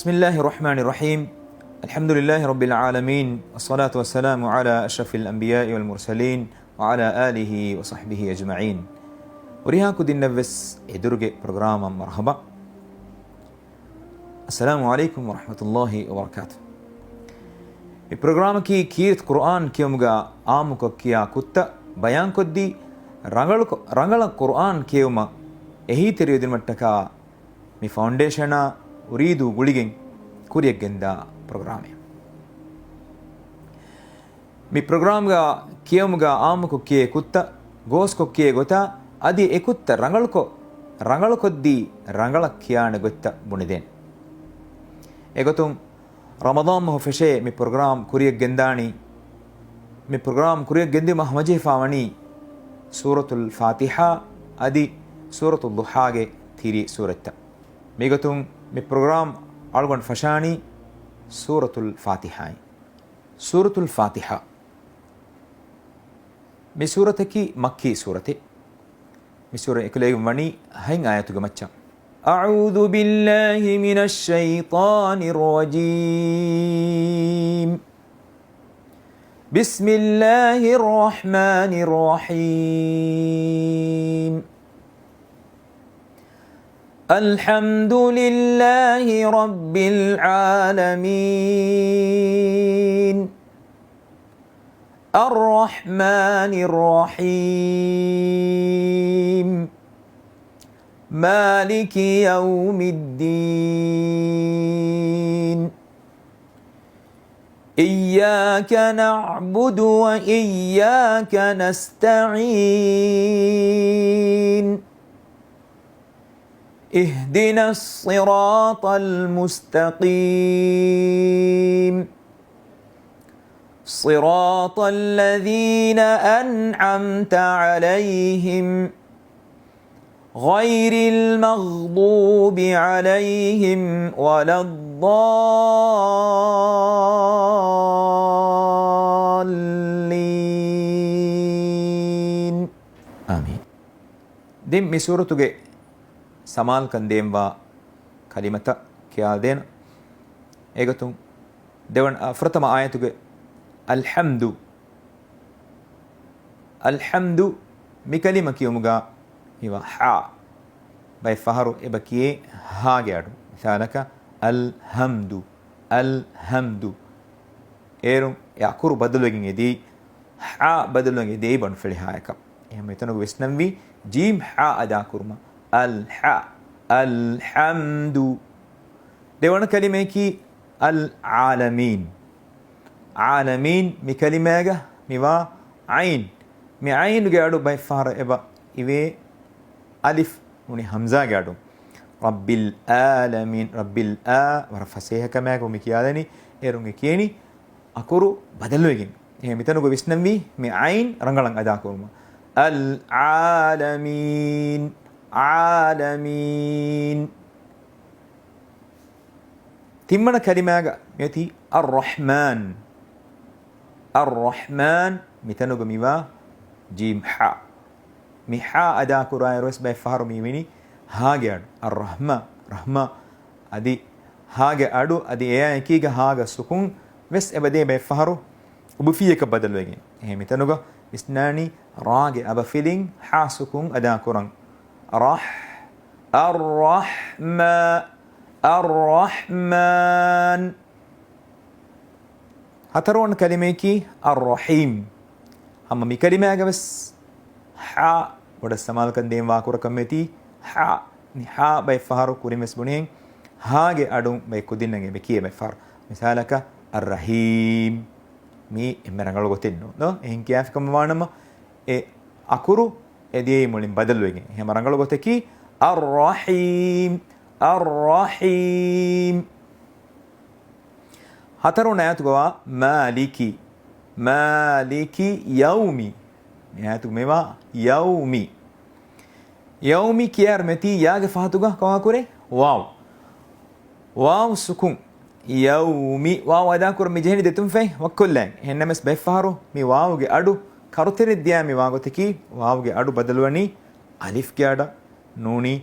بسم الله الرحمن الرحيم الحمد لله رب العالمين والصلاة والسلام على أشرف الأنبياء والمرسلين وعلى آله وصحبه أجمعين وريهاكو دين نفس إدرجة برنامج مرحبا السلام عليكم ورحمة الله وبركاته البرنامج كيرت قرآن كيومغا آمكو كيا كتا بيان كدي رنگل قرآن كيوما එහි තෙරියදින මට්ටකා මේ ෆවුන්ඩේෂන උරීදු ගුලිගෙන් කුරියක් ගෙන්දා ප්‍රෝග්‍රෑම් එක මේ ප්‍රෝග්‍රෑම් ගා කියමුගා ආමකො කියේ කුත්ත ගෝස්කො කියේ ගොතා අදි එකුත්ත රංගලකොද්දී රංගලක් කියාන ගොත්ත බුනිදෙන් එගොතුන් රමදාන් මහ ෆෙෂේ මේ ප්‍රෝග්‍රෑම් කුරියක් ගෙන්දානි මේ ප්‍රෝග්‍රෑම් කුරියක් ගෙන්දි මහමජේ ෆාවනි සූරතුල් ෆාතිහා අදි සූරතුල් දුහාගේ තිරි සූරත්ත මේගතුන් මේ ප්‍රෝග්‍රෑම් අල්ගොන් ෆෂානි සූරතුල් ෆාතිහායි සූරතුල් ෆාතිහා මේ සූරතකි මක්කී සූරතේ මේ සූර එකලේ වනි හයින් ආයතුග මච්චා أعوذ بالله من الشيطان الرجيم بسم الله الرحمن الرحيم الحمد لله رب العالمين الرحمن الرحيم مالك يوم الدين إياك نعبد وإياك نستعين اهدنا الصراط المستقيم صراط الذين أنعمت عليهم غير المغضوب عليهم ولا الضالين آمين دم مسورة සමාල් කන්දේම්වා කලිමත කියා දෙන ඒගතුන් දෙවන ප්‍රථම ආයතුගේ අල්හම්දු මේ කලිම කියමුගා ඉවා හා බයි ෆහරු එබකියේ හාගේ අඩු මිසාලක අල්හම්දු ඒරුම් යකුරු බදලුවකින් එදී හා බදලුවකින් එදී බන් ෆෙලි හායක එහෙම එතනක වෙස්නම්වි ජීම් හා අදා කුරුම الحمد ديوانا كلمة كي العالمين عالمين مي كلمة ميوا عين مي عين قاعدو باي فار إبا إبي ألف وني همزة قاعدو رب العالمين رب ورفسيها كما يكون مكيادني إيرونغ كيني أكورو بدلوغين هي ميتانو بيسنمي مي عين رنغلان أدا كورما العالمين عالمين تمنا كلمة يأتي الرحمن متنو بميوا جيم حاء مي حاء أدا كراي روس باي فهر ميميني هاجر رحمة أدي هاجر أدو أدي إيه كيجا هاجر سكون بس أبدي باي فهرو وبفيه كبدل وجه هي متنو إسناني راجع أبا فيلين حاء سكون أدا كران الرحمن هترون كلمة الرحيم هم مي كلمة بس حا ودا استعمال كندين واكورا كمتي حا ني حا باي فهارو كوري مسبونين هاجي أدون باي كودين نجي بكيه باي فهار مثالك الرحيم مي إمرانغلو قتينو نو إن كيف كم وانما أكورو එදී මුලින් බදල් වෙගෙන එහෙම රංගල ගොතකි الرحيم හතරෝ නෑතු ගවා මාලිකි යෞමි නෑතු මේවා යෞමි කියාර මෙති යාගේ ෆහතුග කවා කුරේ واو سكون يومي واو ادا كور مجهني دتم في وكلن هنمس بفارو مي واو ಗೆ ಅಡು ಕರುತೆರಿ ದಿಯಾಮಿ ವಾಗೋತಕಿ ವಾವ್ಗೆ ಅಡು ಬದಲುವನಿ ಅಲಿಫ್ ಗೆ ಅಡ ನೂನಿ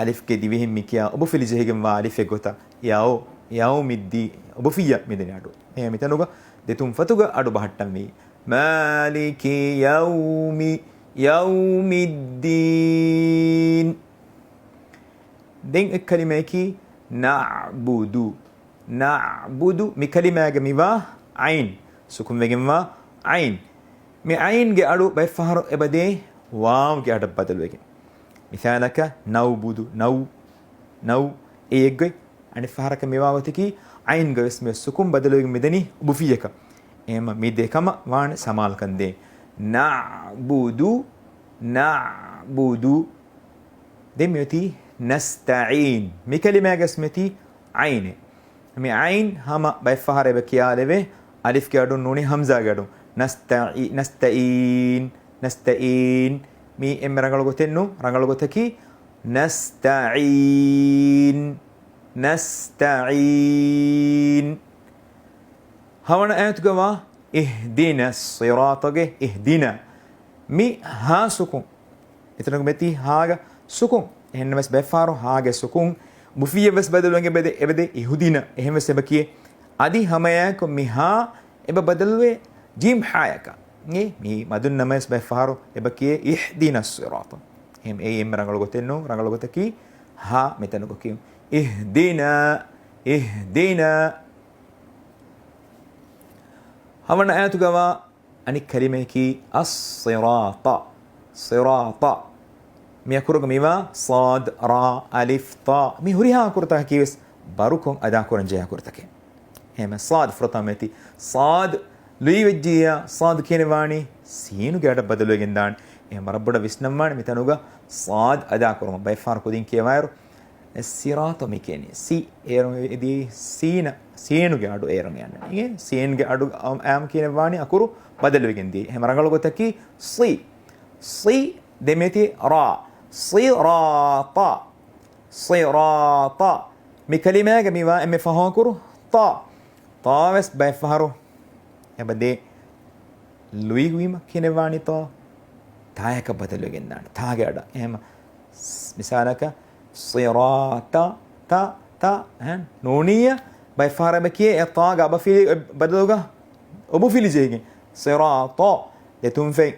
ಅಲಿಫ್ ಗೆ ದಿವಿಹಿಂ ಮಿಕಿಯಾ ಒಬು ಫಿಲಿ ಜೆಹಿಗೆಂ ವಾ ಅಲಿಫ್ ಗೆ ಗೊತಾ ಯಾओ යෞමිද්දී ඔබෆිය මෙදෙන අඩු මේ මෙතනුග දෙතුන් ෆතුග අඩු බහට්ටම් වේ මාලිකි යෞමිද්දීන් දෙන් එක් කලිමයකි නඅබුදු මේ කලිමයක මිවා අයින් සුකුම් වෙගෙන්වා අයින් මේ අයින්ගේ අඩු බයිෆහර එබදේ වාම්ගේ අඩ බදලුවකින් මිසාලක නව්බුදු නව් ඒග්ගයි අනි ෆහරක මේවාගතකි අයින් ගස් මේ සුකුම් බදලුවකින් මෙදනි උබුෆියක එම මේ දෙකම වාන සමාල් කන්දේ නඅබුදු දෙමියති නස්තഈන් මේ කලිමයක ස්මති අයින් මේ අයින් හම බයිෆහර එබ කියාලෙවේ අලිෆ් ගේ අඩු නූනි හම්සා ගේ අඩු නස්තഈන් මේ එම් රංගල ගොතෙන්නු රංගල ගොතකි නස්තഈන් හවන ආයතුගවා ඉහ්දිනස් සිරාතගේ ඉහ්දින මි හා සුකුන් එතනක මෙති හාග සුකුන් එහෙන්නවස් බෙෆාරෝ හාගේ සුකුන් මුෆියවස් බදලුවන්ගේ බෙද එබෙද ඉහුදින එහෙමස් එබකියේ අදි හමයක මිහා එබ බදලුවේ ජීම් හායක මේ මදුන් නමස් බෙෆාරෝ එබකියේ ඉහ්දිනස් සිරාත එහෙම එම් රංගල ගොතෙන්නු රංගල ගොතකි හා මෙතනක කියමු ඉහ්දින හවන ආයතුගවා අනික් කලිමයකි සිරාත මියකුරුග මිවා සාද් රා අලිෆ් තා මි හුරිහා කුරතා කිවස් බරුකොන් අදා කුරන් ජය කුරතකේ එහෙම සාද් ෆරතමෙති සාද් ලුයිවජ්ජිය සාද් කියනවානි සීනු ගැඩ බදලුවගෙන් දාන්න එහෙම රබ්බඩ විස්නම්මාන මෙතනුග සාද් අදා කුරම බයිෆාර කුදින් කියවයරු සිරාත මිකේනි සි ඒරෙදී සීනුගේ අඩු ඒරම යන්න නේ සීන්ගේ අඩු ආම් කියනවානි අකුරු බදලුවගෙන් දී එහෙම රංගල ගොතකි සි දෙමෙති රා සිරාත මේ කලිමයක මිවා එමෙ ෆහෝ කුරු තාවස් බයිෆහරු එබදේ ලුයි වීම කියනවානි තායක බදලුවගෙන් දාන්න තාගේ අඩ එහෙම මිසාලක සිරාත තා නෝනිය බයිෆහර බකියේ එතාග අබෆිලි බදලුග ඔබෆිලි ජේගෙන් සිරාත දෙතුන් ෆේ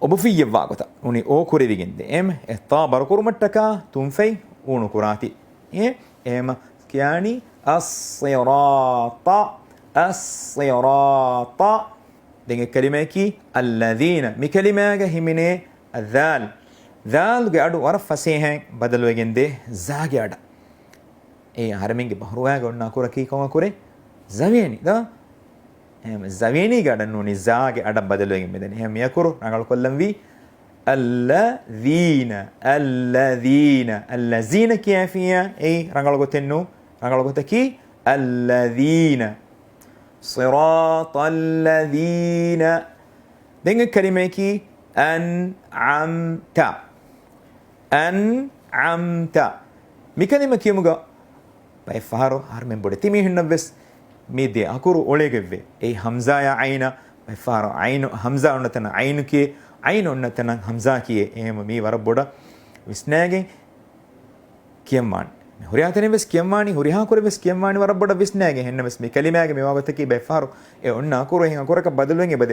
ඔබෆිය වාගත උනි ඕ කුරෙවිගෙන්ද එම් එතා බරකුරුමට්ටක තුන් ෆේ ඌණු කුරාති එහෙම කියානි الصراط دين الكلمة كي الذين مكلمة همينة الذال ذال قاعد ورف فسيها بدل وجنده زا قاعد هرمين بحروها قلنا كورا كي كوما كوري زويني ده هم زويني قاعد نوني زا قاعد بدل وجنده هم يكورو نقول كلهم في الذين كيفية رنقل قتنو رنقل قتكي الذين صراط الذين دين الكلمة كي أنعمت مكلمة كي مغا بيفهرو هرمن بودتي ميهن بس ميدي أكورو أوليغوي همزة يا عين بيفهرو عين همزة ونتنا عين كي عين ونتنا همزة كي مي ورب بودا وسناغي كيمان හුරියාතනේ වෙස් කියම්මානි හුරිහා කුර වෙස් කියම්මානි වරබ්බඩ වෙස් නෑගේ හෙන්න වෙස් මේ කලිමෑගේ මේ වගතකී බෙෆාරු ඔන්න අකුර එහෙන් අකුරක බදලුවෙන් එබද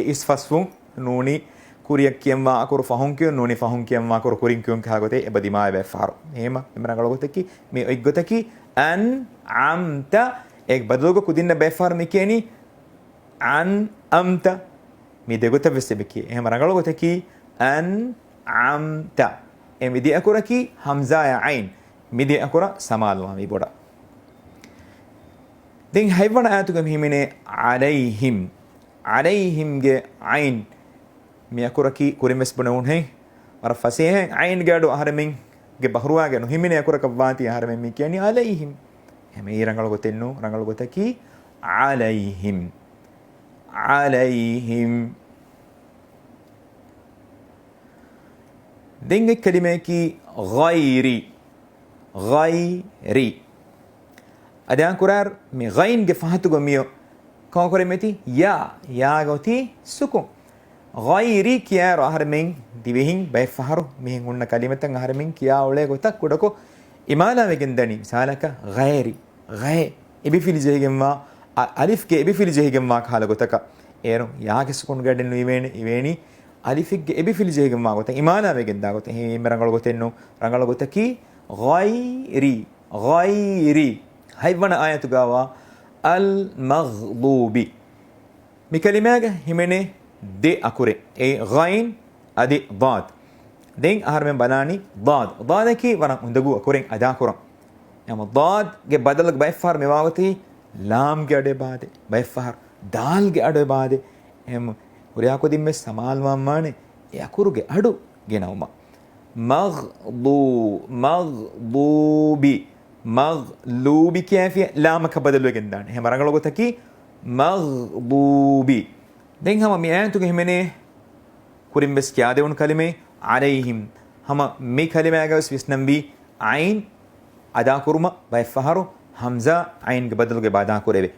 ඉස් ෆස්ෆුන් නූනි කුරියක් කියම්වා අකුර ෆහුන් කිය නූනි ෆහුන් කියම්වා අකුර කුරින් කියුන් කහගතේ එබදි මාය බෙෆාරු එහෙම එමන ගලගතකී මේ ඔයිගතකී අන් අම්ත එක් බදලුක කුදින්න බෙෆාරු මේ කියනි අන් අම්ත මේ දෙගත වෙස් එබකී එහෙම රගලගතකී අන් අම්ත එමිදි අකුරකී හම්සා ය අයින් මිදි අකුර සමාල්වා මේ බොඩ දෙන් හයිවන ආතුගම හිමිනේ අලයිහිම් ගේ අයින් මේ අකුරකී කුරිමස් බනවුන් හේ වර ෆසීහ අයින් ගාඩු අහරමින් ගේ බහරුවා ගේ හිමිනේ අකුරක වාති අහරමින් මේ කියන්නේ අලයිහිම් එහම ඊ රංගල ගොතෙන්නු රංගල ගොතකී අලයිහිම් දෙන් එක් කලිමයකී ගයිරි අදයන් කුරාර් මේ ගයින් ගේ ෆහතු ගමියෝ කෝ කරෙමෙති යා ගොති සුකුම් ගයිරි කියා රහරමින් දිවෙහින් බයිෆහරු මෙහින් උන්න කලිමතන් අහරමින් කියා ඔලේ ගොතක් කුඩකෝ إمالا وجندني مثالك غيري غير إبي في الجهة ألف كي إبي في الجهة ما كهلا قتك إيرو يا كسكون قدن إيماني ألف كي إبي في الجهة ما قتك إمالا وجندا قتك هي مرانغال قتنو رانغال قتكي غيري غيري هاي بنا آية تجاوا المغضوب مكلمة همني دي أكوري أي غين أدي ضاد دين أهر من بناني ضاد كي ورا عندكوا أكورين أدا كورا يوم ضاد के बदल के बैफार में वागती लाम के अड़े बादे बैफार दाल के अड़े बादे हम उरिया को दिन में समाल माने या कुरु के अड़ो गेना उमा मग़दूबी मग़लूबी क्या है लाम का बदल के अंदर हम रंगलों को तकी मग़दूबी दें हम मियाँ तो कि हमने कुरिम बस क्या दे उन कलिमे عليهم هم مي كلمة أجاوز في سنبي عين أدا كرما بيفهرو همزة عين بدل بعدا كوربي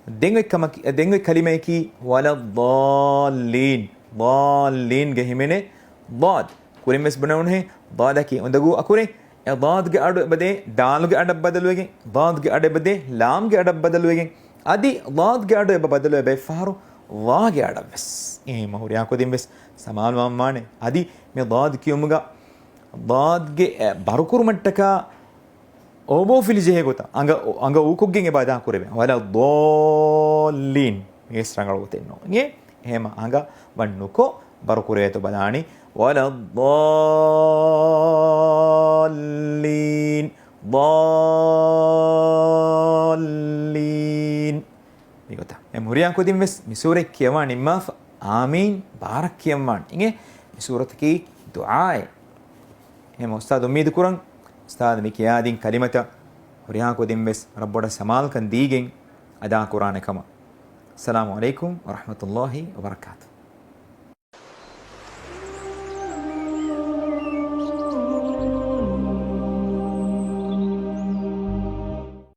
دينغ كلمة كي ولا ضالين ضالين جهمنه ضاد كوريم بس بنونه ضاد كي عندكوا أكوري ضاد جأرد بدي دال جأرد بدل وجه ضاد جأرد بدي لام جأرد بدل وجه أدي ضاد جأرد بدل بيفهرو ضا جأرد بس إيه ما هو ريا كودين بس سمال ما مانه أدي मैं दाद क्योंगा दाद के बारुकुर मट्टका ओबो फिलिजे है गोता अंगा ऊकोगेंगे बादा कुरेबे वाला दोलीन ये स्ट्रंगल होते नो ये हेमा अंगा वन्नुको बारुकुरे तो बदानी वाला दोलीन दोलीन ये गोता मैं मुरिया को दिन में मिसूरे कियावान इम्मा आमीन बारक कियावान इंगे सूरत की दुआएं हम उस्ताद उम्मीद कुरंग उस्ताद मिकियादीन कलिमता और यहाँ को दिन बस रब्बोड़ा समाल कन दीगें अदा कुरान कमा अस्सलामु अलैकुम व रहमतुल्लाहि व बरकातुहू